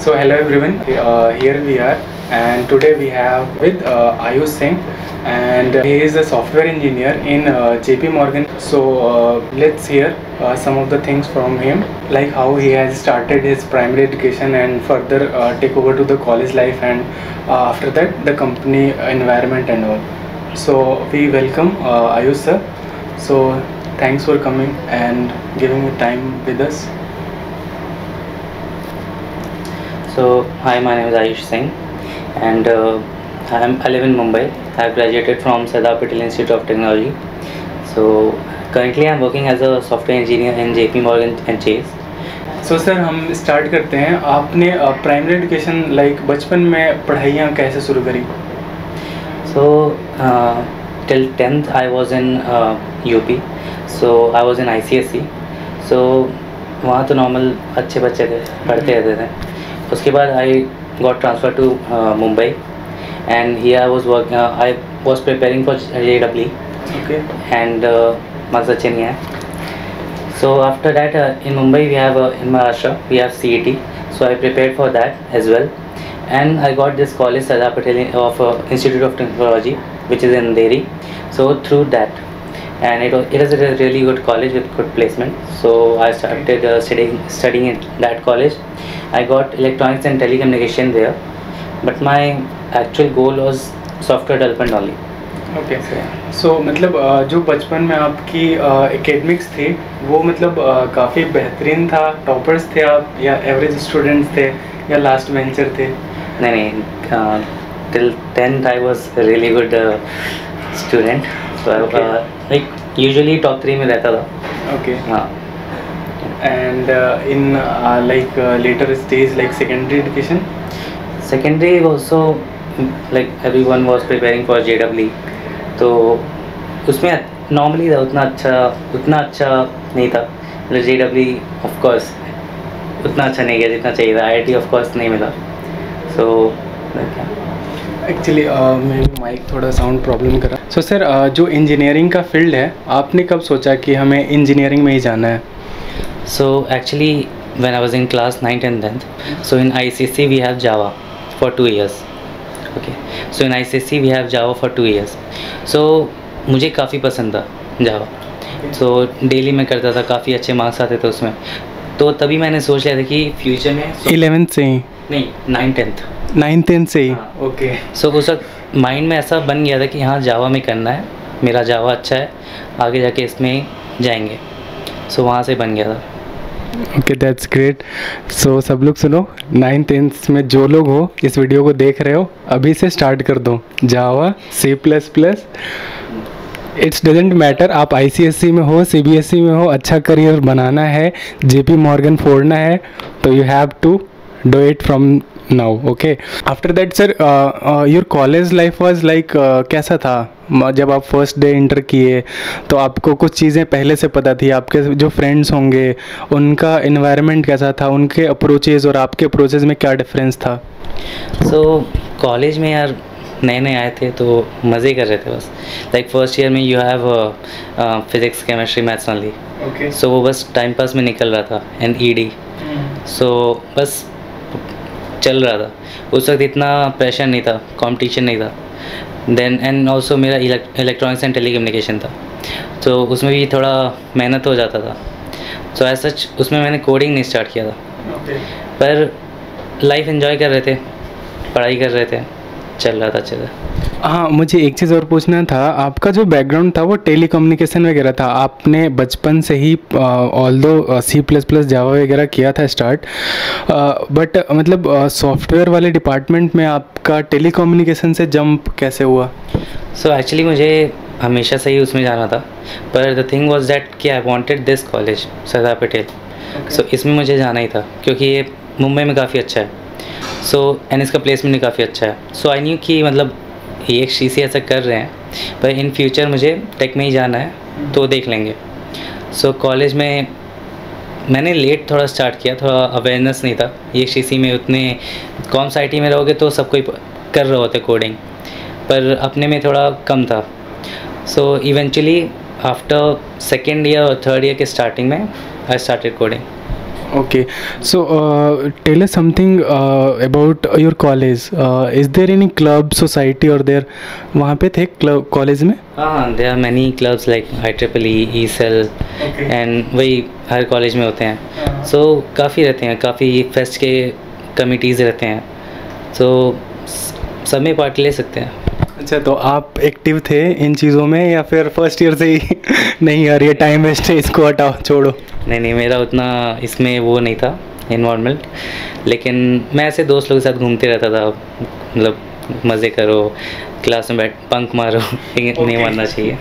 So hello everyone, here we are, and today we have with Ayush Singh, and he is a software engineer in JP Morgan. So let's hear some of the things from him, like how he has started his primary education and further take over to the college life, and after that the company environment and all. So we welcome Ayush sir. So thanks for coming and giving time with us. So, hi, my name is Ayush Singh, and I live in Mumbai. I have graduated from Sardar Patel Institute of Technology. So, currently I am working as a software engineer in JP Morgan and Chase. So sir हम start करते हैं. आपने primary education like बचपन में पढ़ाइयाँ कैसे शुरू करी? So, till 10th I was in UP. So, I was in ICSE. So, वहाँ तो नॉर्मल अच्छे बच्चे थे, पढ़ते रहते थे. उसके बाद I got transfer to Mumbai and here I was preparing for JEE. Okay. And marks अच्छे नहीं आए. So after that in Mumbai we have in Maharashtra we have CET. So I prepared for that as well, and I got this college Sardar Patel of Institute of Technology, which is in Delhi. So through that, and it is a really good college with good placement. So I started studying in that college. I got electronics and telecommunication there, but my actual goal was software development only. Okay. So मतलब जो बचपन में आपकी academics थी वो मतलब काफ़ी बेहतरीन था, टॉपर्स थे आप या एवरेज स्टूडेंट्स थे या लास्ट बेंचर थे? नहीं, till 10th I was a really good student. So like usually top 3 में रहता था. ओके. हाँ. And in like later stage like secondary education? Secondary also like everyone was preparing for JEE. तो उसमें normally था, उतना अच्छा नहीं था. JEE ऑफ कोर्स उतना अच्छा नहीं गया जितना चाहिए था. IIT ऑफ कोर्स नहीं मिला. सो एक्चुअली मेरी माइक थोड़ा साउंड प्रॉब्लम कर रहा है. सो सर जो इंजीनियरिंग का फील्ड है, आपने कब सोचा कि हमें इंजीनियरिंग में ही जाना है? So actually when I was in class 9th and 10th, so in ICSE we have Java for 2 years. Okay, so in ICSE we have Java for 2 years. So मुझे काफ़ी पसंद था Java. So डेली मैं करता था, काफ़ी अच्छे marks आते थे उसमें. तो तभी मैंने सोच लिया था कि फ्यूचर में 11th से ही? नहीं, 9th से ही. ओके. सो उस वक्त माइंड में ऐसा बन गया था कि हाँ जावा में करना है, मेरा जावा अच्छा है, आगे जाके इसमें जाएंगे. सो वहाँ से बन गया था. Okay, that's great. सो सब लोग सुनो, 9th में जो लोग हो इस वीडियो को देख रहे हो, अभी से स्टार्ट कर दो जावा, C++. इट्स डजेंट मैटर आप ICSE में हो, CBSE में हो, अच्छा करियर बनाना है, JP Morgan फोड़ना है, तो you have to do it from now. Okay. After that sir your college life was like कैसा था? जब आप फर्स्ट डे इंटर किए तो आपको कुछ चीज़ें पहले से पता थी? आपके जो फ्रेंड्स होंगे उनका इन्वायरमेंट कैसा था, उनके अप्रोचेज़ और आपके अप्रोचेज़ में क्या डिफरेंस था? सो कॉलेज में यार नए आए थे तो मज़े कर रहे थे बस. लाइक फर्स्ट ईयर में you have physics, chemistry, maths only. Okay. So वो बस टाइम पास में निकल रहा था, एंड ED. सो बस चल रहा था. उस वक्त इतना प्रेशर नहीं था, कंपटीशन नहीं था. देन एंड ऑल्सो मेरा इलेक्ट्रॉनिक्स एंड टेलीकम्युनिकेशन था, तो उसमें भी थोड़ा मेहनत हो जाता था. सो एज सच उसमें मैंने कोडिंग नहीं स्टार्ट किया था. पर लाइफ एंजॉय कर रहे थे, पढ़ाई कर रहे थे, चल रहा था अच्छे से. हाँ, मुझे एक चीज़ और पूछना था. आपका जो बैकग्राउंड था वो टेलीकम्युनिकेशन वगैरह था, आपने बचपन से ही ऑल्दो C++, जावा वगैरह किया था स्टार्ट, बट मतलब सॉफ्टवेयर वाले डिपार्टमेंट में आपका टेलीकम्युनिकेशन से जंप कैसे हुआ? सो एक्चुअली मुझे हमेशा से ही उसमें जाना था, पर द थिंग वाज दैट कि I wanted this college Sardar Patel. सो इसमें मुझे जाना ही था क्योंकि ये मुंबई में काफ़ी अच्छा है. सो एंड इसका प्लेसमेंट भी काफ़ी अच्छा है. सो आई न्यू कि मतलब ये एक CC ऐसा कर रहे हैं, पर इन फ्यूचर मुझे टेक में ही जाना है, तो देख लेंगे. सो कॉलेज में मैंने लेट थोड़ा स्टार्ट किया, थोड़ा अवेयरनेस नहीं था. ये CC में उतने कॉम्स IT में रहोगे तो सब कोई कर रहे होते कोडिंग, पर अपने में थोड़ा कम था. So eventually after second year और थर्ड ईयर के स्टार्टिंग में I started coding. Okay, so tell us something about your college. Is there any club, society, or there? वहाँ पे थे क्लब कॉलेज में? हाँ, there are many clubs like IEEE, ESL and वही हर college में होते हैं. सो काफ़ी रहते हैं, काफ़ी फेस्ट के कमिटीज़ रहते हैं, सो सब में पार्ट ले सकते हैं. अच्छा, तो आप एक्टिव थे इन चीज़ों में या फिर फर्स्ट ईयर से ही नहीं यार ये टाइम वेस्ट है, इसको हटाओ छोड़ो? नहीं, मेरा उतना इसमें वो नहीं था इन्वॉल्वमेंट, लेकिन मैं ऐसे दोस्त लोगों के साथ घूमते रहता था. मतलब मज़े करो, क्लास में बैठ बंक मारो, नहीं मारना चाहिए.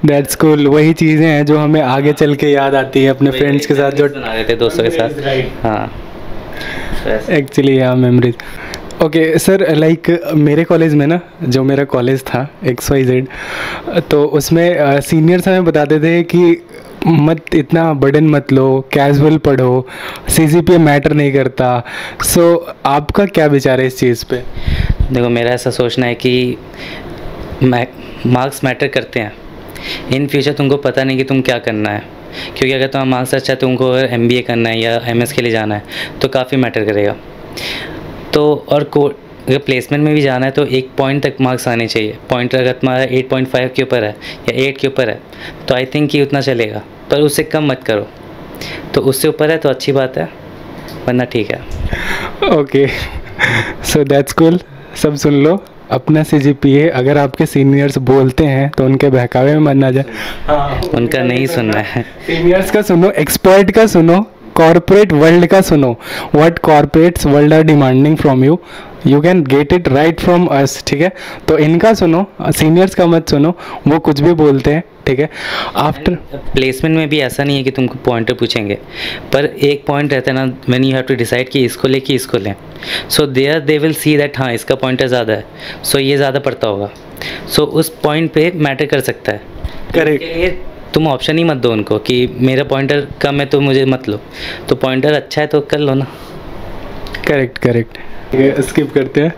That's cool. वही चीज़ें हैं जो हमें आगे चल के याद आती है अपने फ्रेंड्स के साथ जो बना रहे थे दोस्तों के साथ. हाँ, एक्चुअली या मेमोरीज. ओके सर, लाइक मेरे कॉलेज में ना, जो मेरा कॉलेज था XYZ, तो उसमें सीनियर्स हमें बताते थे कि मत इतना बर्डन मत लो, कैजुअल पढ़ो, CGPA मैटर नहीं करता. सो आपका क्या विचार है इस चीज़ पे? देखो, मेरा ऐसा सोचना है कि मार्क्स मैटर करते हैं. इन फ्यूचर तुमको पता नहीं कि तुम क्या करना है, क्योंकि अगर तुम्हारा मार्क्स अच्छा है, तुमको अगर MBA करना है या MS के लिए जाना है तो काफ़ी मैटर करेगा. तो और अगर प्लेसमेंट में भी जाना है तो एक पॉइंट तक मार्क्स आने चाहिए. पॉइंट अगर तुम्हारा 8.5 के ऊपर है या 8 के ऊपर है तो आई थिंक कि उतना चलेगा, पर उससे कम मत करो. तो उससे ऊपर है तो अच्छी बात है, वरना ठीक है. Okay, so that's cool. सब सुन लो, अपना CGPA अगर आपके सीनियर्स बोलते हैं तो उनके बहकावे में मत ना जाए. हाँ, उनका नहीं सुनना है. सीनियर्स का सुनो, एक्सपर्ट का सुनो, कॉर्पोरेट वर्ल्ड का सुनो. What corporates world are demanding from you, you can get it right from us. ठीक है, तो इनका सुनो, सीनियर्स का मत सुनो, वो कुछ भी बोलते हैं. ठीक है, आफ्टर प्लेसमेंट में भी ऐसा नहीं है कि तुमको पॉइंटर पूछेंगे, पर एक पॉइंट रहता है ना, when you have to decide कि इसको ले कि इसको लें. So there they will see that हाँ इसका पॉइंटर ज़्यादा है, सो ये ज़्यादा पड़ता होगा. सो उस पॉइंट पे मैटर कर सकता है. करेक्ट. तुम ऑप्शन ही मत दो उनको कि मेरा पॉइंटर कम है तो मुझे मत लो. तो पॉइंटर अच्छा है तो कर लो ना. करेक्ट. स्किप करते हैं.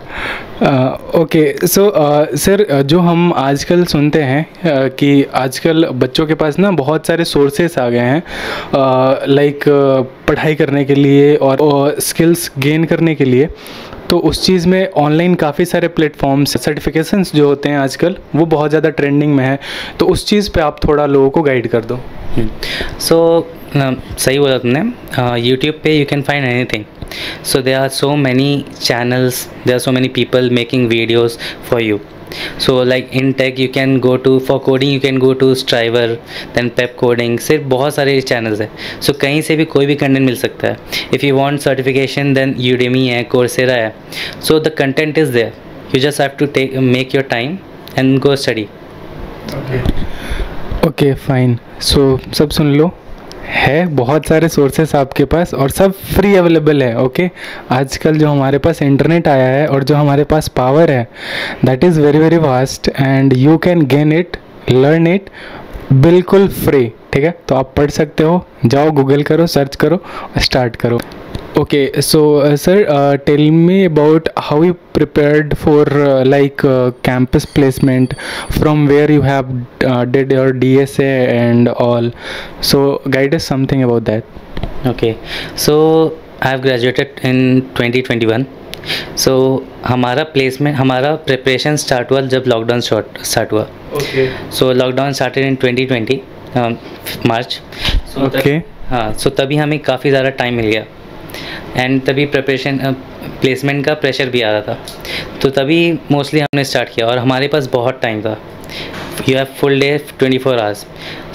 ओके, सो सर, जो हम आजकल सुनते हैं कि आजकल बच्चों के पास ना बहुत सारे सोर्सेस आ गए हैं, लाइक पढ़ाई करने के लिए और स्किल्स गेन करने के लिए. तो उस चीज़ में ऑनलाइन काफ़ी सारे प्लेटफॉर्म्स, सर्टिफिकेशंस जो होते हैं आजकल, वो बहुत ज़्यादा ट्रेंडिंग में है. तो उस चीज़ पे आप थोड़ा लोगों को गाइड कर दो. सही बोला तुमने. यूट्यूब पे you can find anything. So there are so many channels, there are so many people making videos for you. So like in tech you can go to, for coding you can go to Striver, then Pep Coding. सिर्फ बहुत सारे channels हैं. So कहीं से भी कोई भी content मिल सकता है. If you want certification then Udemy है, Coursera है. So the content is there. You just have to make your time and go study. Okay, fine. So सब सुन लो, है बहुत सारे सोर्सेस आपके पास और सब फ्री अवेलेबल है. ओके, आजकल जो हमारे पास इंटरनेट आया है और जो हमारे पास पावर है, that is very very vast and you can gain it, learn it बिल्कुल फ्री. ठीक है, तो आप पढ़ सकते हो, जाओ गूगल करो, सर्च करो, स्टार्ट करो. Okay, so sir, tell me about how you prepared for campus placement, from where you have did your DSA and all. So guide us something about that. Okay, so I have graduated in 2021. So हमारा placement, हमारा preparation start हुआ जब lockdown start हुआ. Okay. So lockdown started in 2020 March. So okay. हाँ, so तभी हमें काफ़ी ज़्यादा टाइम मिल गया एंड तभी प्रिपरेशन प्लेसमेंट का प्रेशर भी आ रहा था. तो तभी मोस्टली हमने स्टार्ट किया और हमारे पास बहुत टाइम था. You have full day 24 hours.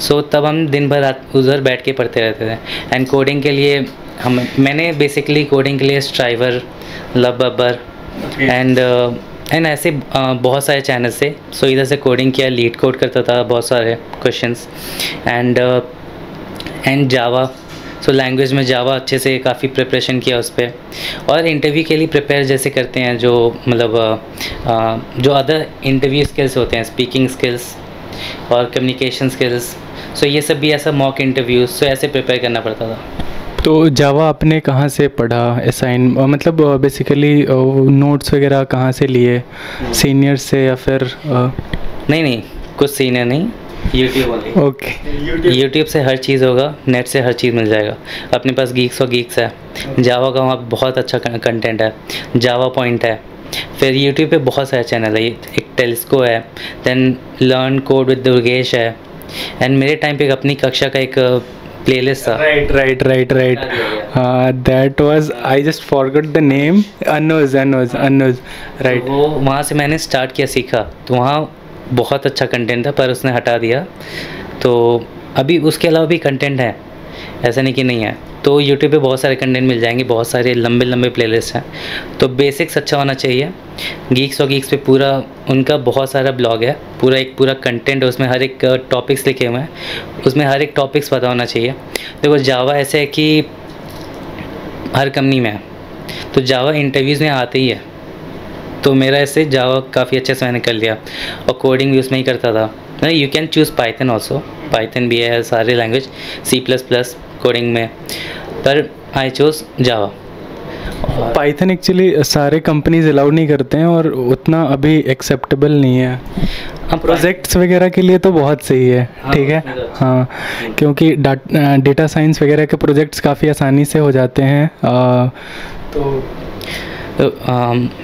So तब हम दिन भर रात उधर बैठ के पढ़ते रहते थे. एंड कोडिंग के लिए मैंने बेसिकली कोडिंग के लिए स्ट्राइवर, लबबर एंड ऐसे बहुत सारे चैनल्स थे. सो इधर से कोडिंग किया, लीड कोड करता था बहुत सारे questions and Java. So language में जावा अच्छे से काफ़ी प्रिपरेशन किया उस पर. और इंटरव्यू के लिए प्रिपेयर जैसे करते हैं, जो मतलब जो अदर इंटरव्यू स्किल्स होते हैं, स्पीकिंग स्किल्स और कम्युनिकेशन स्किल्स. सो ये सब भी ऐसा मॉक इंटरव्यू, सो ऐसे प्रिपेयर करना पड़ता था. तो जावा आपने कहाँ से पढ़ा, असाइन मतलब बेसिकली नोट्स वगैरह कहाँ से लिए, सीनियर से या फिर नहीं कुछ सीनियर नहीं, यूट्यूब वाली। ओके, यूट्यूब से हर चीज़ होगा, नेट से हर चीज़ मिल जाएगा। अपने पास गीक्स और गीक्स है, जावा का वहाँ बहुत अच्छा कंटेंट है, जावा पॉइंट है। फिर यूट्यूब पे बहुत सारे चैनल है, एक टेलिस्को है, then learn code with Durgesh है, एंड मेरे टाइम पे एक अपनी कक्षा का एक प्लेलिस्ट था। Right, that was, I just forgot the name, Anuj, right. वो वहाँ से मैंने स्टार्ट किया, सीखा, तो वहाँ बहुत अच्छा कंटेंट था, पर उसने हटा दिया। तो अभी उसके अलावा भी कंटेंट है, ऐसा नहीं कि नहीं है। तो यूट्यूब पे बहुत सारे कंटेंट मिल जाएंगे, बहुत सारे लंबे लंबे प्लेलिस्ट हैं। तो बेसिक्स अच्छा होना चाहिए। गीक्स और गीक्स पे पूरा उनका बहुत सारा ब्लॉग है, पूरा कंटेंट है, उसमें हर एक टॉपिक्स लिखे हुए हैं, उसमें हर एक टॉपिक्स पता होना चाहिए। देखो जावा ऐसे है कि हर कंपनी में है, तो जावा इंटरव्यूज़ में आते ही है। तो मेरा ऐसे जावा काफ़ी अच्छे से मैंने कर लिया, और कोडिंग भी उसमें ही करता था। You can choose Python also, Python भी है, सारे लैंग्वेज, C++ कोडिंग में, पर I choose Java. Python actually सारे कंपनीज अलाउड नहीं करते हैं, और उतना अभी एक्सेप्टेबल नहीं है। प्रोजेक्ट्स वगैरह के लिए तो बहुत सही है, ठीक है। हाँ, क्योंकि डेटा साइंस वगैरह के प्रोजेक्ट्स काफ़ी आसानी से हो जाते हैं।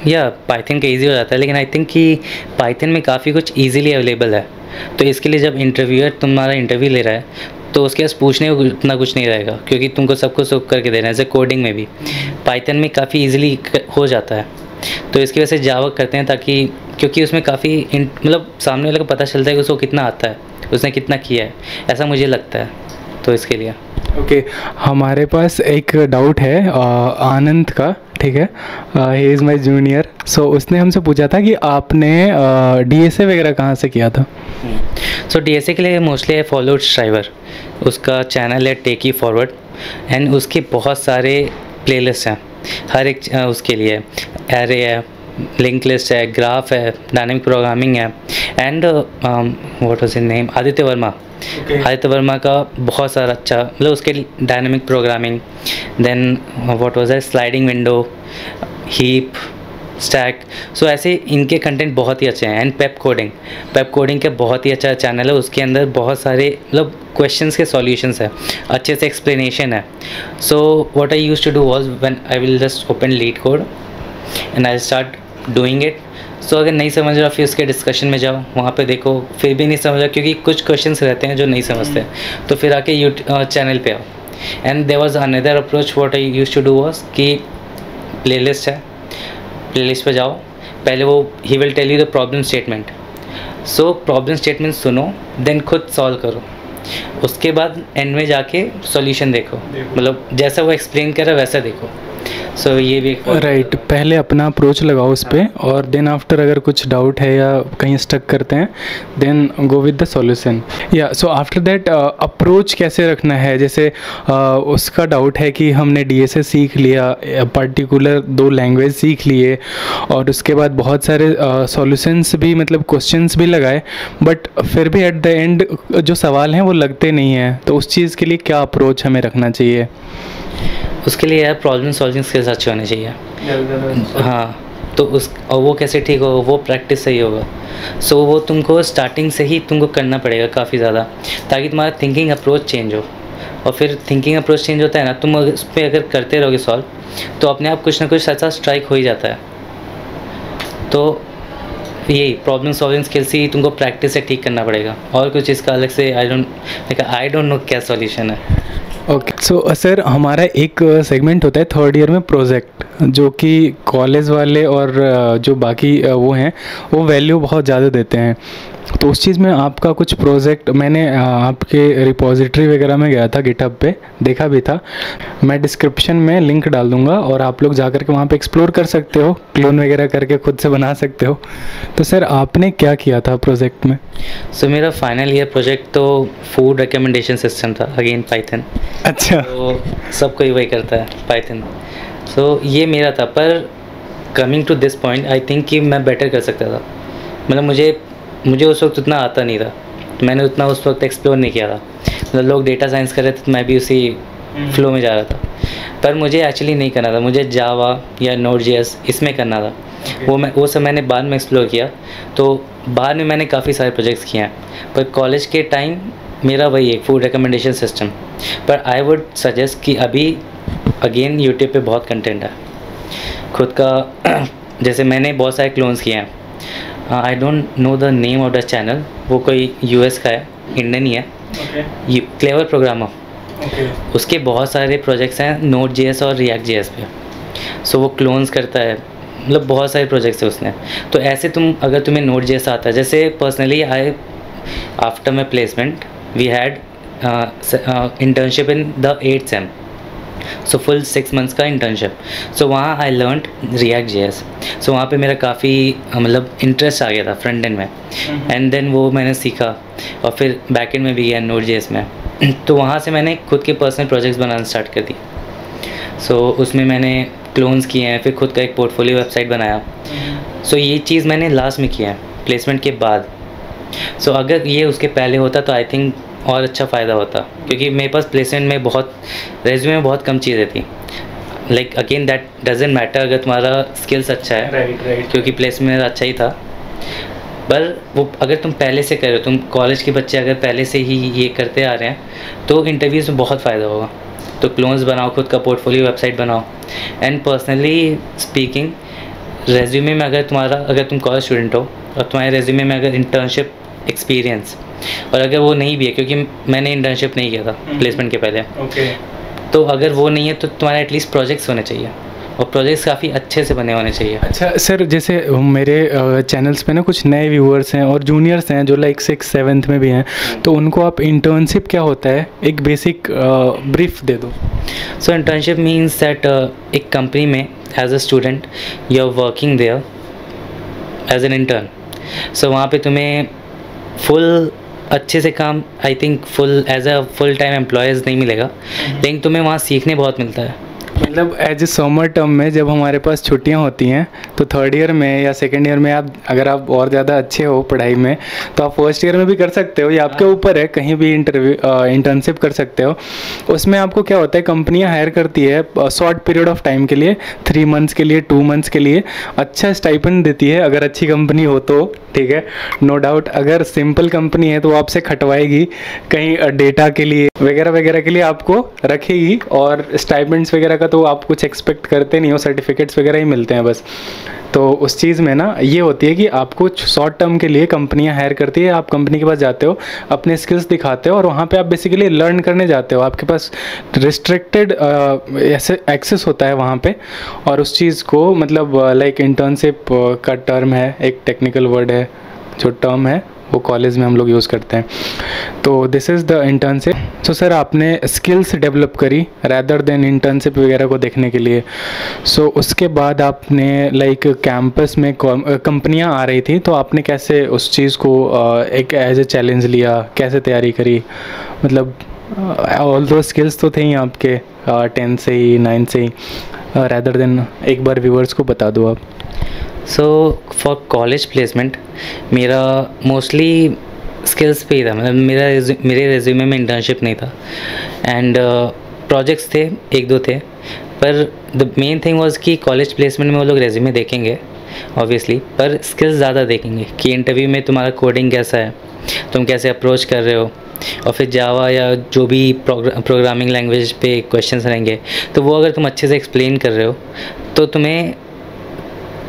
या पाइथन का ईजी हो जाता है, लेकिन आई थिंक कि पाइथन में काफ़ी कुछ ईजीली अवेलेबल है। तो इसके लिए जब इंटरव्यूअर तुम्हारा इंटरव्यू ले रहा है, तो उसके पास पूछने को इतना कुछ नहीं रहेगा, क्योंकि तुमको सब कुछ करके देना है। जैसे कोडिंग में भी पाइथन में काफ़ी ईजिली हो जाता है। तो इसकी वजह से जावा करते हैं, ताकि क्योंकि उसमें काफ़ी मतलब सामने वाले को पता चलता है कि उसको कितना आता है, उसने कितना किया है, ऐसा मुझे लगता है। तो इसके लिए ओके, हमारे पास एक डाउट है आनंद का, ठीक है। He is my junior. सो उसने हमसे पूछा था कि आपने DSA वगैरह कहाँ से किया था? सो DSA के लिए मोस्टली है फॉलोड ड्राइवर, उसका चैनल है टेक यू फॉरवर्ड, एंड उसके बहुत सारे प्लेलिस्ट हैं। हर एक उसके लिए एरे है, लिंक लिस्ट है, ग्राफ है, डायनेमिक प्रोग्रामिंग है, and what was his name, Aditya Verma. Aditya Verma का बहुत सारा अच्छा, मतलब उसके dynamic programming, then what was है, sliding window, heap, stack. So ऐसे इनके कंटेंट बहुत ही अच्छे हैं। एंड पेप कोडिंग का बहुत ही अच्छा चैनल है, उसके अंदर बहुत सारे मतलब क्वेश्चंस के सॉल्यूशंस है, अच्छे से एक्सप्लेनेशन है। So what I used to do was when I will just open LeetCode and I start doing it. So अगर नहीं समझ रहा, फिर उसके डिस्कशन में जाओ, वहाँ पे देखो, फिर भी नहीं समझ रहा, क्योंकि कुछ क्वेश्चंस रहते हैं जो नहीं समझते, तो फिर आके यूट्यूब चैनल पे आओ। And there was another approach what I used to do was कि प्लेलिस्ट है, प्लेलिस्ट पे जाओ, पहले वो he will tell you the problem statement. So problem statement सुनो, देन खुद सॉल्व करो, उसके बाद एंड में जाके सॉल्यूशन देखो, मतलब जैसा वो एक्सप्लेन कर रहा है वैसा देखो। सो ये भी राइट, पहले अपना अप्रोच लगाओ उस पर, और देन आफ्टर अगर कुछ डाउट है या कहीं स्टक करते हैं, then go with the solution. या सो आफ्टर दैट अप्रोच कैसे रखना है? जैसे उसका डाउट है कि हमने DSA सीख लिया, पर्टिकुलर 2 लैंग्वेज सीख लिए, और उसके बाद बहुत सारे सॉल्यूशंस भी, मतलब क्वेश्चंस भी लगाए, बट फिर भी एट द एंड जो सवाल हैं वो लगते नहीं हैं। तो उस चीज़ के लिए क्या अप्रोच हमें रखना चाहिए? उसके लिए यार प्रॉब्लम सॉल्विंग स्किल्स अच्छे होने चाहिए। हाँ, तो और वो कैसे ठीक होगा? वो प्रैक्टिस से ही होगा। सो वो तुमको स्टार्टिंग से ही तुमको करना पड़ेगा काफ़ी ज़्यादा, ताकि तुम्हारा थिंकिंग अप्रोच चेंज हो। और फिर थिंकिंग अप्रोच चेंज होता है ना, तुम उस पर अगर करते रहोगे सॉल्व, तो अपने आप कुछ ना कुछ ऐसा स्ट्राइक हो ही जाता है। तो यही प्रॉब्लम सॉल्विंग स्किल्स ही तुमको प्रैक्टिस से ठीक करना पड़ेगा, और कुछ इसका अलग से आई डोंट नो क्या सॉल्यूशन है। ओके, सो सर हमारा एक सेगमेंट होता है 3rd ईयर में प्रोजेक्ट, जो कि कॉलेज वाले और जो बाकी वो हैं वो वैल्यू बहुत ज़्यादा देते हैं। तो उस चीज़ में आपका कुछ प्रोजेक्ट, मैंने आपके रिपोजिटरी वगैरह में गया था, गिटहब पे देखा भी था। मैं डिस्क्रिप्शन में लिंक डाल दूंगा, और आप लोग जा कर के वहाँ पे एक्सप्लोर कर सकते हो, क्लोन वगैरह करके खुद से बना सकते हो। तो सर आपने क्या किया था प्रोजेक्ट में? सो मेरा फाइनल ईयर प्रोजेक्ट तो फूड रिकमेंडेशन सिस्टम था, अगेन पाइथन। अच्छा, तो सब कोई वही करता है, पाइथन। सो ये मेरा था, पर coming to this point I think कि मैं बेटर कर सकता था। मतलब मुझे उस वक्त उतना आता नहीं था, तो मैंने उतना उस वक्त एक्सप्लोर नहीं किया था। मतलब लोग डेटा साइंस कर रहे थे, तो मैं भी उसी फ्लो में जा रहा था। पर मुझे एक्चुअली नहीं करना था, मुझे जावा या नोड.js इसमें करना था। वो सब मैंने बाद में एक्सप्लोर किया, तो बाद में मैंने काफ़ी सारे प्रोजेक्ट्स किए हैं, पर कॉलेज के टाइम मेरा वही है फूड रिकमेंडेशन सिस्टम। पर आई वुड सजेस्ट कि अभी अगेन यूट्यूब पे बहुत कंटेंट है खुद का। जैसे मैंने बहुत सारे क्लोन्स किए हैं, I don't know the name of the channel, वो कोई यूएस का है, इंडियन ही है, क्लेवर प्रोग्रामर। उसके बहुत सारे प्रोजेक्ट्स हैं नोड.js और रिएक्ट.js पे, सो वो क्लोन्स करता है, मतलब बहुत सारे प्रोजेक्ट्स है उसने। तो ऐसे अगर तुम्हें नोड.js आता है, जैसे personally I after my placement we had internship in the 8th sem, so full 6 months का इंटर्नशिप। सो वहाँ आई लर्नड रिएक्ट.js। सो वहाँ पे मेरा काफ़ी मतलब इंटरेस्ट आ गया था फ्रंट एंड में, एंड देन वो मैंने सीखा और फिर बैक एंड में भी गया नोड.js में। तो वहाँ से मैंने खुद के पर्सनल प्रोजेक्ट्स बनाना स्टार्ट कर दी। सो उसमें मैंने क्लोन्स किए हैं, फिर खुद का एक पोर्टफोलियो वेबसाइट बनाया। सो ये चीज़ मैंने लास्ट में किया है प्लेसमेंट के बाद। सो अगर ये उसके पहले होता तो आई थिंक और अच्छा फ़ायदा होता, क्योंकि मेरे पास प्लेसमेंट में रेज्यूमे में बहुत कम चीज़ें थी। Like again that doesn't matter अगर तुम्हारा स्किल्स अच्छा है, राइट। क्योंकि प्लेसमेंट अच्छा ही था। पर वो अगर तुम पहले से कर रहे हो, तुम कॉलेज के बच्चे अगर पहले से ही ये करते आ रहे हैं तो इंटरव्यूज़ में बहुत फ़ायदा होगा। तो क्लोन्स बनाओ, खुद का पोर्टफोलियो वेबसाइट बनाओ। एंड पर्सनली स्पीकिंग, रेज्यूमे में अगर तुम कॉलेज स्टूडेंट हो और तुम्हारे रेज्यूमे में अगर इंटर्नशिप एक्सपीरियंस, और अगर वो नहीं भी है, क्योंकि मैंने इंटर्नशिप नहीं किया था प्लेसमेंट के पहले, तो अगर वो नहीं है तो तुम्हारे एटलीस्ट प्रोजेक्ट्स होने चाहिए, और प्रोजेक्ट्स काफ़ी अच्छे से बने होने चाहिए। अच्छा सर, जैसे मेरे चैनल्स पे ना कुछ नए व्यूअर्स हैं और जूनियर्स हैं जो लाइक 6th 7th में भी हैं, तो उनको आप इंटर्नशिप क्या होता है एक बेसिक ब्रीफ दे दो। सो इंटर्नशिप मीन्स दैट एक कंपनी में as a student you are working there as an intern. So वहाँ पे तुम्हें फुल अच्छे से काम, I think as a full time employees नहीं मिलेगा, लेकिन तुम्हें वहाँ सीखने बहुत मिलता है। मतलब एज ए समर टर्म में जब हमारे पास छुट्टियां होती हैं तो 3rd ईयर में या 2nd ईयर में अगर आप और ज़्यादा अच्छे हो पढ़ाई में तो आप 1st ईयर में भी कर सकते हो, या आपके ऊपर है, कहीं भी इंटर्नशिप कर सकते हो। उसमें आपको क्या होता है, कंपनियां हायर करती है शॉर्ट पीरियड ऑफ टाइम के लिए, 3 months के लिए, 2 months के लिए, अच्छा स्टाइपेंड देती है अगर अच्छी कंपनी हो तो, ठीक है, नो डाउट। अगर सिंपल कंपनी है तो वो आपसे खटवाएगी, कहीं डेटा के लिए वगैरह वगैरह के लिए आपको रखेगी, और स्टाइपेंड्स वगैरह का तो आप कुछ एक्सपेक्ट करते नहीं हो, सर्टिफिकेट्स वगैरह ही मिलते हैं बस। तो उस चीज़ में ना ये होती है कि आपको शॉर्ट टर्म के लिए कंपनियां हायर करती है, आप कंपनी के पास जाते हो, अपने स्किल्स दिखाते हो, और वहाँ पे आप बेसिकली लर्न करने जाते हो। आपके पास रिस्ट्रिक्टेड ऐसे एक्सेस होता है वहाँ पे, और उस चीज़ को मतलब लाइक इंटर्नशिप का टर्म है, एक टेक्निकल वर्ड है जो टर्म है वो कॉलेज में हम लोग यूज़ करते हैं। तो this is the internship. So sir आपने स्किल्स डेवलप करी रैदर देन इंटर्नशिप वगैरह को देखने के लिए। सो उसके बाद आपने लाइक कैंपस में कंपनियां आ रही थी, तो आपने कैसे उस चीज़ को एक एज ए चैलेंज लिया, कैसे तैयारी करी? मतलब ऑल दो स्किल्स तो थे ही आपके 10th से ही, 9th से ही, रैदर देन एक बार व्यूअर्स को बता दो आप। सो फॉर कॉलेज प्लेसमेंट मेरा मोस्टली स्किल्स पे ही था, मतलब मेरे रेज्यूमे में इंटर्नशिप नहीं था, एंड प्रोजेक्ट्स थे, 1-2 थे, पर द मेन थिंग वाज कि कॉलेज प्लेसमेंट में वो लोग रेज्यूमे देखेंगे ऑब्वियसली, पर स्किल्स ज़्यादा देखेंगे कि इंटरव्यू में तुम्हारा कोडिंग कैसा है, तुम कैसे अप्रोच कर रहे हो, और फिर जावा या जो भी प्रोग्रामिंग लैंग्वेज पे क्वेश्चंस रहेंगे, तो वो अगर तुम अच्छे से एक्सप्लेन कर रहे हो तो तुम्हें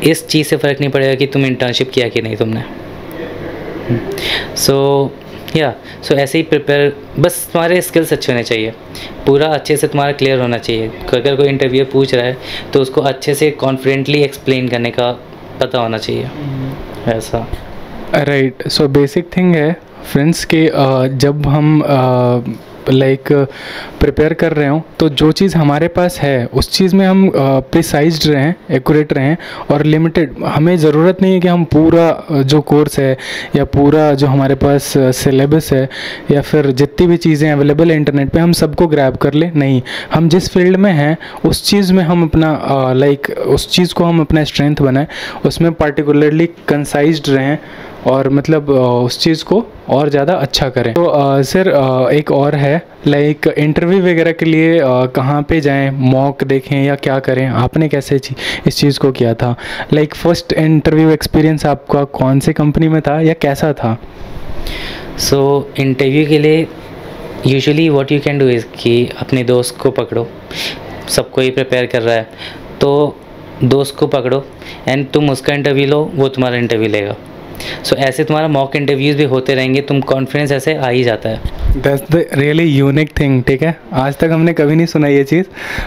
इस चीज़ से फ़र्क नहीं पड़ेगा कि तुम इंटर्नशिप किया कि नहीं तुमने। सो ऐसे ही प्रिपेयर, बस तुम्हारे स्किल्स अच्छे होने चाहिए, पूरा अच्छे से तुम्हारा क्लियर होना चाहिए। अगर कोई इंटरव्यू पूछ रहा है तो उसको अच्छे से कॉन्फिडेंटली एक्सप्लेन करने का पता होना चाहिए, ऐसा। राइट। सो बेसिक थिंग है फ्रेंड्स कि जब हम लाइक प्रिपेयर कर रहे हो तो जो चीज़ हमारे पास है उस चीज़ में हम प्रिसाइज्ड रहें, एक्यूरेट रहें, और लिमिटेड, हमें ज़रूरत नहीं है कि हम पूरा जो कोर्स है या पूरा जो हमारे पास सिलेबस है या फिर जितनी भी चीज़ें अवेलेबल है इंटरनेट पे हम सबको ग्रैब कर ले। नहीं, हम जिस फील्ड में हैं उस चीज़ में हम अपना उस चीज़ को हम अपना स्ट्रेंथ बनाएं, उसमें पार्टिकुलरली कंसाइज्ड रहें, और मतलब उस चीज़ को और ज़्यादा अच्छा करें। तो सर एक और है, लाइक इंटरव्यू वगैरह के लिए कहाँ पे जाएं, मॉक देखें या क्या करें? आपने कैसे इस चीज़ को किया था? लाइक फर्स्ट इंटरव्यू एक्सपीरियंस आपका कौन सी कंपनी में था या कैसा था? सो इंटरव्यू के लिए usually what you can do is कि अपने दोस्त को पकड़ो, सबको ही प्रिपेयर कर रहा है तो दोस्त को पकड़ो एंड तुम उसका इंटरव्यू लो, वो तुम्हारा इंटरव्यू लेगा। सो ऐसे तुम्हारा मॉक इंटरव्यूज़ भी होते रहेंगे, तुम कॉन्फिडेंस ऐसे आ ही जाता है। That's the really unique thing, ठीक है, आज तक हमने कभी नहीं सुना ये चीज़।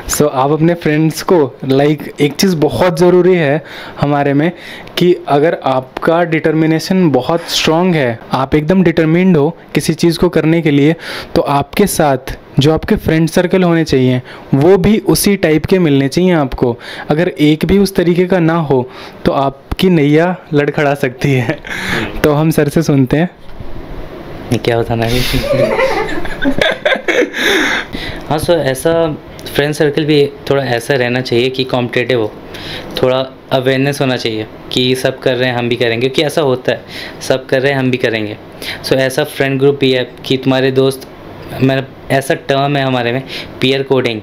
सो आप अपने फ्रेंड्स को लाइक एक चीज़ बहुत ज़रूरी है हमारे में कि अगर आपका डिटर्मिनेशन बहुत स्ट्रॉन्ग है, आप एकदम डिटर्मिन्ड हो किसी चीज़ को करने के लिए, तो आपके साथ जो आपके फ्रेंड सर्कल होने चाहिए वो भी उसी टाइप के मिलने चाहिए आपको। अगर एक भी उस तरीके का ना हो तो आपकी नैया लड़खड़ा सकती है। तो हम सर से सुनते हैं। ये क्या होता ना हाँ, सो ऐसा फ्रेंड सर्कल भी थोड़ा ऐसा रहना चाहिए कि कॉम्पिटिटिव हो, थोड़ा अवेयरनेस होना चाहिए कि सब कर रहे हैं हम भी करेंगे, क्योंकि ऐसा होता है सब कर रहे हैं हम भी करेंगे। सो ऐसा फ्रेंड ग्रुप भी है कि तुम्हारे दोस्त, मेरा ऐसा टर्म है हमारे में पीयर कोडिंग।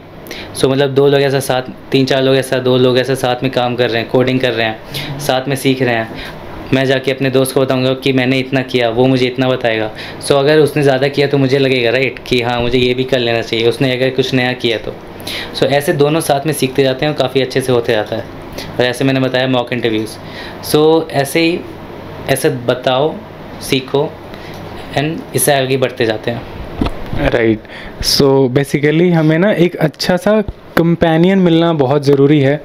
सो मतलब दो लोग ऐसा साथ, 3-4 लोग ऐसा, 2 लोग ऐसा साथ में काम कर रहे हैं, कोडिंग कर रहे हैं, साथ में सीख रहे हैं। मैं जाके अपने दोस्त को बताऊंगा कि मैंने इतना किया, वो मुझे इतना बताएगा। सो अगर उसने ज़्यादा किया तो मुझे लगेगा राइट कि हाँ मुझे ये भी कर लेना चाहिए, उसने अगर कुछ नया किया तो। सो ऐसे दोनों साथ में सीखते जाते हैं और काफ़ी अच्छे से होते जाता है। और ऐसे मैंने बताया मॉक इंटरव्यूज़, सो ऐसे ही ऐसे बताओ, सीखो एंड इससे आगे बढ़ते जाते हैं। राइट। सो बेसिकली हमें ना एक अच्छा सा कंपेनियन मिलना बहुत ज़रूरी है,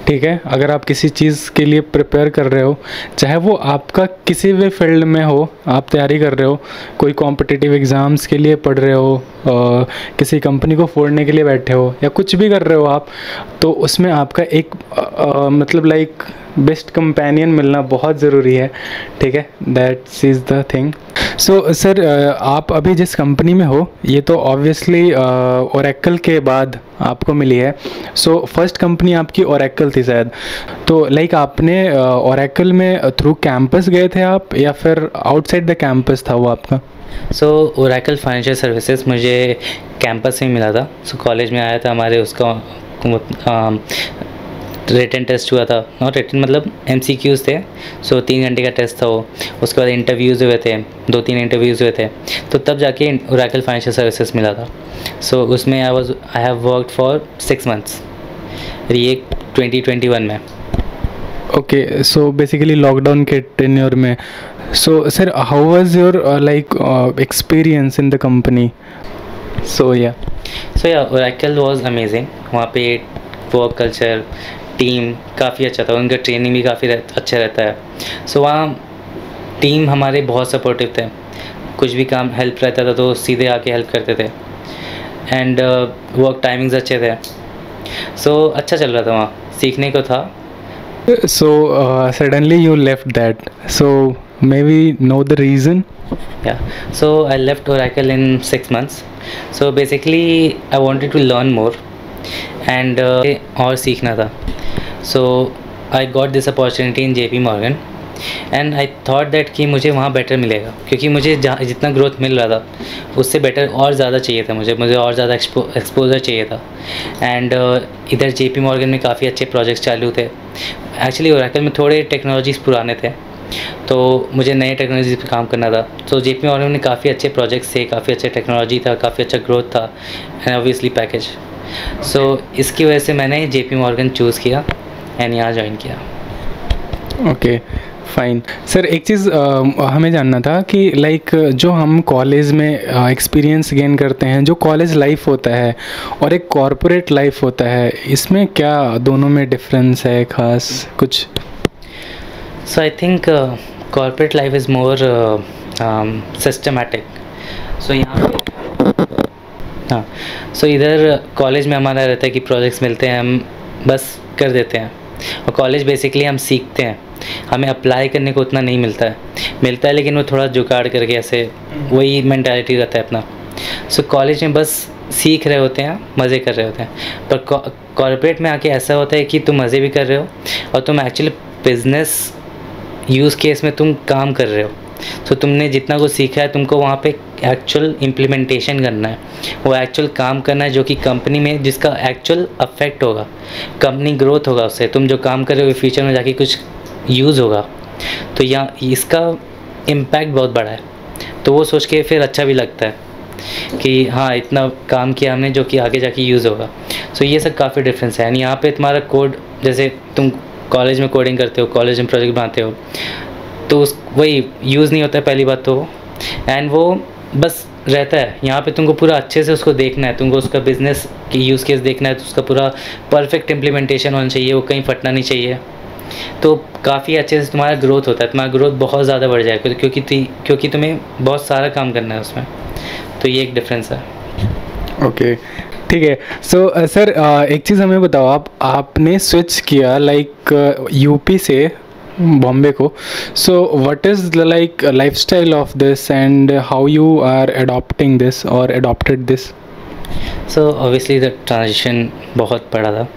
ठीक है। अगर आप किसी चीज़ के लिए प्रिपेयर कर रहे हो, चाहे वो आपका किसी भी फील्ड में हो, आप तैयारी कर रहे हो, कोई कॉम्पिटिटिव एग्ज़ाम्स के लिए पढ़ रहे हो, किसी कंपनी को फोड़ने के लिए बैठे हो या कुछ भी कर रहे हो आप, तो उसमें आपका एक मतलब लाइक बेस्ट कंपेनियन मिलना बहुत ज़रूरी है, ठीक है। That's is the thing. So sir आप अभी जिस कंपनी में हो ये तो ऑब्वियसली ओरेकल के बाद आपको मिली है। सो फर्स्ट कंपनी आपकी ओरेकल थी शायद, तो लाइक आपने ओरेकल में थ्रू कैंपस गए थे आप या फिर आउटसाइड द कैंपस था वो आपका? सो ओरेकल फाइनेंशियल सर्विसेज मुझे कैंपस में मिला था। सो कॉलेज में आया था हमारे, उसका रिटन टेस्ट हुआ था, नॉट रिटन मतलब MCQs थे। सो 3 घंटे का टेस्ट था वो, उसके बाद इंटरव्यूज़ हुए थे, 2-3 इंटरव्यूज़ हुए थे, तो तब जाके ओरेकल फाइनेंशियल सर्विसेज मिला था। सो उसमें I have worked for 6 months, ये 2021 में। ओके, सो बेसिकली लॉकडाउन के टेन्योर में। So sir how was your like experience in the company? So yeah Oracle was amazing. वहाँ पे वर्क कल्चर, टीम काफ़ी अच्छा था, उनका ट्रेनिंग भी काफ़ी अच्छा रहता है। सो वहाँ टीम हमारे बहुत सपोर्टिव थे, कुछ भी काम हेल्प रहता था तो सीधे आके हेल्प करते थे एंड वर्क टाइमिंग्स अच्छे थे। सो अच्छा चल रहा था, वहाँ सीखने को था। So suddenly you left that, so may we know the reason? So I left Oracle in 6 months. So basically I wanted to learn more and और सीखना था। So I got this opportunity in JP Morgan and I thought that कि मुझे वहाँ better मिलेगा, क्योंकि मुझे जहाँ जितना ग्रोथ मिल रहा था उससे बेटर और ज़्यादा चाहिए था, मुझे और ज़्यादा एक्सपोजर चाहिए था। एंड इधर JP Morgan में काफ़ी अच्छे प्रोजेक्ट्स चालू थे। एक्चुअली Oracle में थोड़े टेक्नोलॉजीज़ पुराने थे तो मुझे नए टेक्नोलॉजी पे काम करना था। तो JP Morgan में काफ़ी अच्छे प्रोजेक्ट्स थे, काफ़ी अच्छा टेक्नोलॉजी था, काफ़ी अच्छा ग्रोथ था एंड ऑब्वियसली पैकेज। सो इसकी वजह से मैंने JP Morgan चूज़ किया एंड यहाँ ज्वाइन किया। Okay fine. सर एक चीज़ हमें जानना था कि लाइक जो हम कॉलेज में एक्सपीरियंस गेन करते हैं, जो कॉलेज लाइफ होता है और एक कॉरपोरेट लाइफ होता है, इसमें क्या दोनों में डिफरेंस है खास कुछ? So I think corporate life is more systematic. So यहाँ पे हाँ, सो इधर कॉलेज में हमारा रहता है कि प्रोजेक्ट्स मिलते हैं, हम बस कर देते हैं। और कॉलेज बेसिकली हम सीखते हैं, हमें अप्लाई करने को उतना नहीं मिलता है लेकिन वो थोड़ा जुगाड़ करके ऐसे वही मेंटालिटी रहता है अपना। सो कॉलेज में बस सीख रहे होते हैं, मज़े कर रहे होते हैं, पर कॉर्पोरेट में आके ऐसा होता है कि तुम मज़े भी कर रहे हो और तुम एक्चुअली बिजनेस यूज़ केस में तुम काम कर रहे हो, तो तुमने जितना कुछ सीखा है तुमको वहाँ पे एक्चुअल इम्प्लीमेंटेशन करना है, वो एक्चुअल काम करना है जो कि कंपनी में जिसका एक्चुअल अफेक्ट होगा, कंपनी ग्रोथ होगा उससे, तुम जो काम कर रहे हो फ्यूचर में जाके कुछ यूज़ होगा। तो यहाँ इसका इम्पैक्ट बहुत बड़ा है, तो वो सोच के फिर अच्छा भी लगता है कि हाँ इतना काम किया हमने जो कि आगे जाके यूज़ होगा। सो ये सब काफ़ी डिफरेंस है। यानी यहाँ पे तुम्हारा कोड, जैसे तुम कॉलेज में कोडिंग करते हो, कॉलेज में प्रोजेक्ट बनाते हो, तो उस वही यूज़ नहीं होता है पहली बात तो, एंड वो बस रहता है। यहाँ पे तुमको पूरा अच्छे से उसको देखना है, तुमको उसका बिज़नेस की यूज़ केस देखना है, तो उसका पूरा परफेक्ट इम्प्लीमेंटेशन होना चाहिए, वो कहीं फटना नहीं चाहिए। तो काफ़ी अच्छे से तुम्हारा ग्रोथ होता है, तुम्हारा ग्रोथ बहुत ज़्यादा बढ़ जाएगा क्योंकि तुम्हें बहुत सारा काम करना है उसमें। तो ये एक डिफरेंस है। ओके ठीक है। सो सर एक चीज़ हमें बताओ, आपने स्विच किया लाइक यूपी से बॉम्बे को, so what is like lifestyle of this and how you are adopting this और adopted this? So obviously the transition बहुत बड़ा था,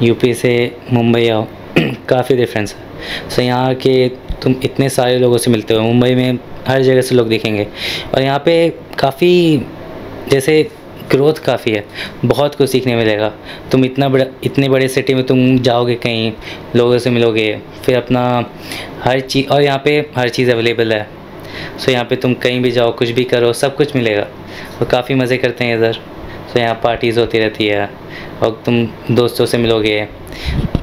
यूपी से मुंबई आओ काफ़ी डिफरेंस है। सो यहाँ के तुम इतने सारे लोगों से मिलते हो, मुंबई में हर जगह से लोग दिखेंगे, और यहाँ पे काफ़ी जैसे ग्रोथ काफ़ी है, बहुत कुछ सीखने मिलेगा। तुम इतने बड़े सिटी में तुम जाओगे, कहीं लोगों से मिलोगे, फिर अपना हर चीज़, और यहाँ पे हर चीज़ अवेलेबल है। सो यहाँ पे तुम कहीं भी जाओ, कुछ भी करो, सब कुछ मिलेगा, और काफ़ी मज़े करते हैं इधर। सो यहाँ पार्टीज़ होती रहती है, और तुम दोस्तों से मिलोगे।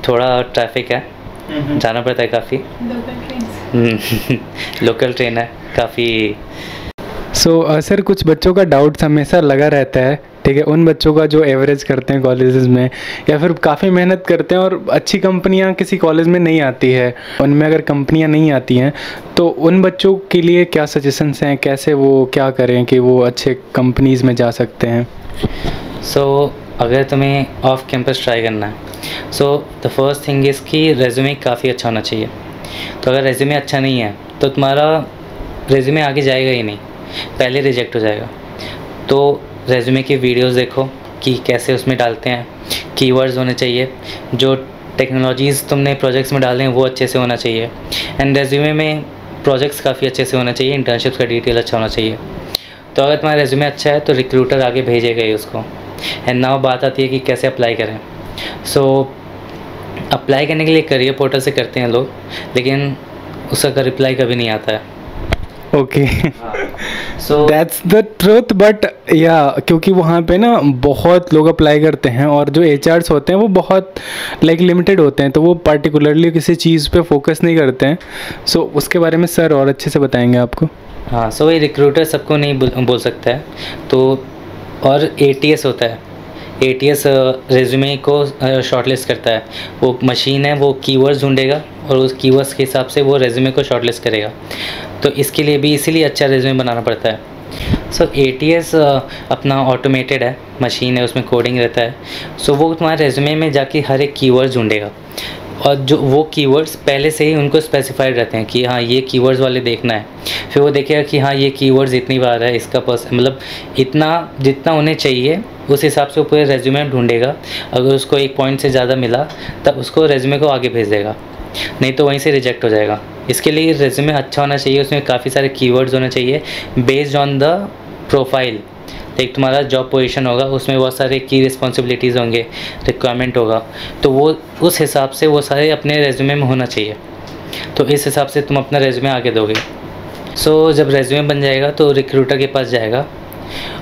थोड़ा ट्रैफिक है, जाना पड़ता है काफ़ी, लोकल ट्रेन है काफ़ी। सो सर कुछ बच्चों का डाउट्स हमेशा लगा रहता है, ठीक है, उन बच्चों का जो एवरेज करते हैं कॉलेजेस में या फिर काफ़ी मेहनत करते हैं और अच्छी कंपनियां किसी कॉलेज में नहीं आती है, उनमें अगर कंपनियां नहीं आती हैं तो उन बच्चों के लिए क्या सजेशंस हैं, कैसे वो क्या करें कि वो अच्छे कंपनीज़ में जा सकते हैं? सो अगर तुम्हें ऑफ कैंपस ट्राई करना है, so the first thing is कि रेज्यूमे काफ़ी अच्छा होना चाहिए। तो अगर रेज्यूमे अच्छा नहीं है तो तुम्हारा रेज्यूमे आगे जाएगा ही नहीं, पहले रिजेक्ट हो जाएगा। तो रेज्यूमे की वीडियोस देखो कि कैसे उसमें डालते हैं, कीवर्ड्स होने चाहिए, जो टेक्नोलॉजीज़ तुमने प्रोजेक्ट्स में डाले हैं वो अच्छे से होना चाहिए, एंड रेज्यूमे में प्रोजेक्ट्स काफ़ी अच्छे से होना चाहिए, इंटर्नशिप्स का डिटेल अच्छा होना चाहिए। तो अगर तुम्हारा रेज्यूमे अच्छा है तो रिक्रूटर आगे भेजेगा ही उसको। एंड नाउ बात आती है कि कैसे अप्लाई करें। सो अप्लाई करने के लिए करियर पोर्टल से करते हैं लोग, लेकिन उसका रिप्लाई कभी नहीं आता है। Okay, so that's the truth, but या क्योंकि वहाँ पे ना बहुत लोग अप्लाई करते हैं और जो एचआर्स होते हैं वो बहुत लाइक लिमिटेड होते हैं, तो वो पर्टिकुलरली किसी चीज़ पे फोकस नहीं करते हैं। सो उसके बारे में सर और अच्छे से बताएंगे आपको। हाँ, सो वही रिक्रूटर सबको नहीं बोल सकता है। तो और ATS होता है, ATS रेज्यूमे को शॉर्टलिस्ट करता है। वो मशीन है, वो कीवर्ड्स ढूंढेगा और उस कीवर्ड्स के हिसाब से वो रेज्यूमे को शॉर्टलिस्ट करेगा। तो इसके लिए भी इसीलिए अच्छा रेज्यूमे बनाना पड़ता है। सो ATS अपना ऑटोमेटेड है, मशीन है, उसमें कोडिंग रहता है। सो वो तुम्हारे रेज्यूमे में जाके हर एक कीवर्ड्स ढूंढेगा, और जो वो कीवर्ड्स पहले से ही उनको स्पेसिफाइड रहते हैं कि हाँ ये कीवर्ड्स वाले देखना है। फिर वो देखेगा कि हाँ ये कीवर्ड्स इतनी बार है, इसका मतलब इतना जितना उन्हें चाहिए उस हिसाब से वो पूरे रेज्यूमे में ढूंढेगा। अगर उसको एक पॉइंट से ज़्यादा मिला तब उसको रेज्यूमे को आगे भेज देगा, नहीं तो वहीं से रिजेक्ट हो जाएगा। इसके लिए रेज्यूमे अच्छा होना चाहिए, उसमें काफ़ी सारे कीवर्ड्स होने चाहिए बेस्ड ऑन द प्रोफाइल। एक तुम्हारा जॉब पोजीशन होगा, उसमें बहुत सारे की रिस्पॉन्सिबिलिटीज़ होंगे, रिक्वायरमेंट होगा, तो वो उस हिसाब से वो सारे अपने रेज्यूमे में होना चाहिए। तो इस हिसाब से तुम अपना रेज्यूमे आगे दोगे। सो जब रेज्यूमे बन जाएगा तो रिक्रूटर के पास जाएगा,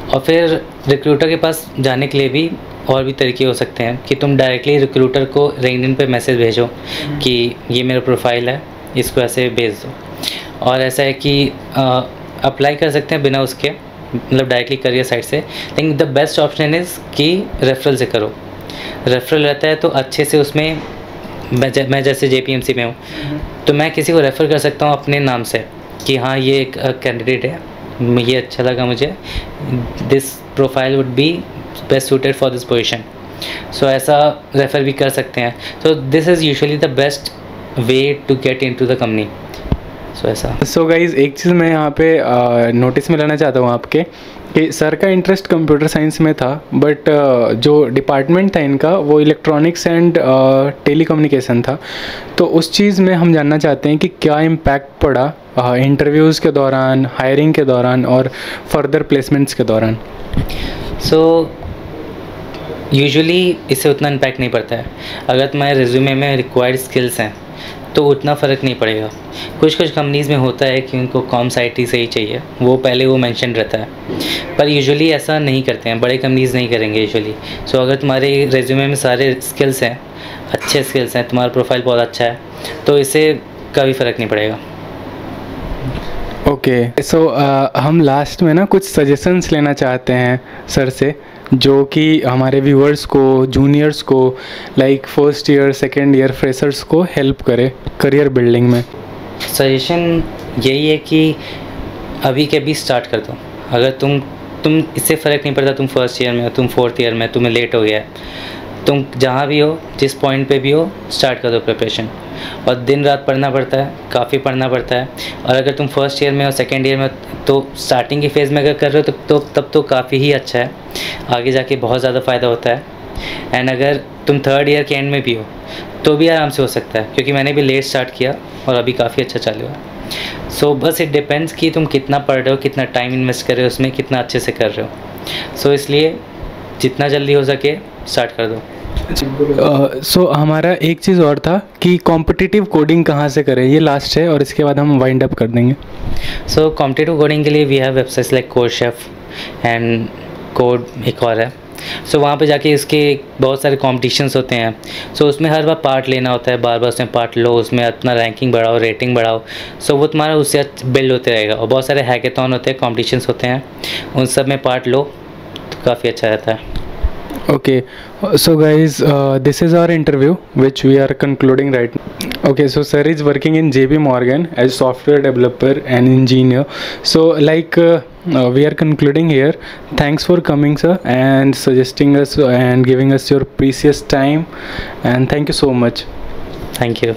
और फिर रिक्रूटर के पास जाने के लिए भी और भी तरीके हो सकते हैं कि तुम डायरेक्टली रिक्रूटर को लिंक्डइन पे मैसेज भेजो कि ये मेरा प्रोफाइल है, इसको ऐसे भेज दो। और ऐसा है कि अप्लाई कर सकते हैं बिना उसके, मतलब डायरेक्टली करियर साइट से। लेकिन द बेस्ट ऑप्शन इज़ कि रेफरल से करो। रेफरल रहता है तो अच्छे से उसमें मैं जैसे JPMC में हूँ तो मैं किसी को रेफ़र कर सकता हूँ अपने नाम से कि हाँ ये एक कैंडिडेट है, ये अच्छा लगा मुझे, this profile would be best suited for this position. So ऐसा रेफ़र भी कर सकते हैं। So this is usually the best way to get into the company. So ऐसा। सो गाइज़ एक चीज़ मैं यहाँ पे नोटिस में लाना चाहता हूँ आपके कि सर का इंटरेस्ट कंप्यूटर साइंस में था, बट जो डिपार्टमेंट था इनका वो इलेक्ट्रॉनिक्स एंड टेलीकम्युनिकेशन था। तो उस चीज़ में हम जानना चाहते हैं कि क्या इम्पैक्ट पड़ा इंटरव्यूज़ के दौरान, हायरिंग के दौरान और फर्दर प्लेसमेंट्स के दौरान। सो यूजुअली इससे उतना इम्पैक्ट नहीं पड़ता है। अगर तुम्हारे रिज्यूमे में रिक्वायर्ड स्किल्स हैं तो उतना फ़र्क नहीं पड़ेगा। कुछ कंपनीज़ में होता है कि उनको कॉम्स IT से ही चाहिए, वो पहले वो मेंशन रहता है, पर यूजुअली ऐसा नहीं करते हैं, बड़े कंपनीज़ नहीं करेंगे यूजुअली। सो अगर तुम्हारे रिज्यूमे में सारे स्किल्स हैं, अच्छे स्किल्स हैं, तुम्हारा प्रोफाइल बहुत अच्छा है, तो इससे कभी फ़र्क नहीं पड़ेगा। ओके, सो हम लास्ट में ना कुछ सजेशंस लेना चाहते हैं सर से, जो कि हमारे व्यूअर्स को, जूनियर्स को, like first year second year freshers को हेल्प करे करियर बिल्डिंग में। सजेशन यही है कि अभी के अभी स्टार्ट कर दो। अगर तुम इससे फ़र्क नहीं पड़ता तुम फर्स्ट ईयर में हो, तुम फोर्थ ईयर में, तुम्हें लेट हो गया है, तुम जहाँ भी हो, जिस पॉइंट पे भी हो, स्टार्ट कर दो प्रिपरेशन। और दिन रात पढ़ना पड़ता है, काफ़ी पढ़ना पड़ता है। और अगर तुम फर्स्ट ईयर में हो, सेकेंड ईयर में, तो स्टार्टिंग की फेज़ में अगर कर रहे हो तो तब तो काफ़ी ही अच्छा है, आगे जाके बहुत ज़्यादा फ़ायदा होता है। एंड अगर तुम थर्ड ईयर के एंड में भी हो तो भी आराम से हो सकता है, क्योंकि मैंने भी लेट स्टार्ट किया और अभी काफ़ी अच्छा चालू है। सो बस इट डिपेंड्स कि तुम कितना पढ़ रहे हो, कितना टाइम इन्वेस्ट कर रहे हो उसमें, कितना अच्छे से कर रहे हो। सो इसलिए जितना जल्दी हो सके स्टार्ट कर दो। सो हमारा एक चीज़ और था कि कॉम्पिटिटिव कोडिंग कहाँ से करें, ये लास्ट है और इसके बाद हम वाइंड अप कर देंगे। सो कॉम्पिटिटिव कोडिंग के लिए we have websites like CodeChef and code, एक और है। सो वहाँ पे जाके इसके बहुत सारे कॉम्पिटिशन्स होते हैं। सो उसमें हर बार पार्ट लेना होता है, बार बार उसमें पार्ट लो, उसमें अपना रैंकिंग बढ़ाओ, रेटिंग बढ़ाओ। सो वो तुम्हारा उससे बिल्ड होते रहेगा। और बहुत सारे हैकेथॉन होते हैं, कॉम्पिटिशन्स होते हैं, उन सब में पार्ट लो तो काफ़ी अच्छा रहता है। Okay, so guys, this is our interview which we are concluding right now. Okay, so sir is working in JP Morgan as software developer and engineer. So like we are concluding here. Thanks for coming, sir, and suggesting us and giving us your precious time, and thank you so much. Thank you.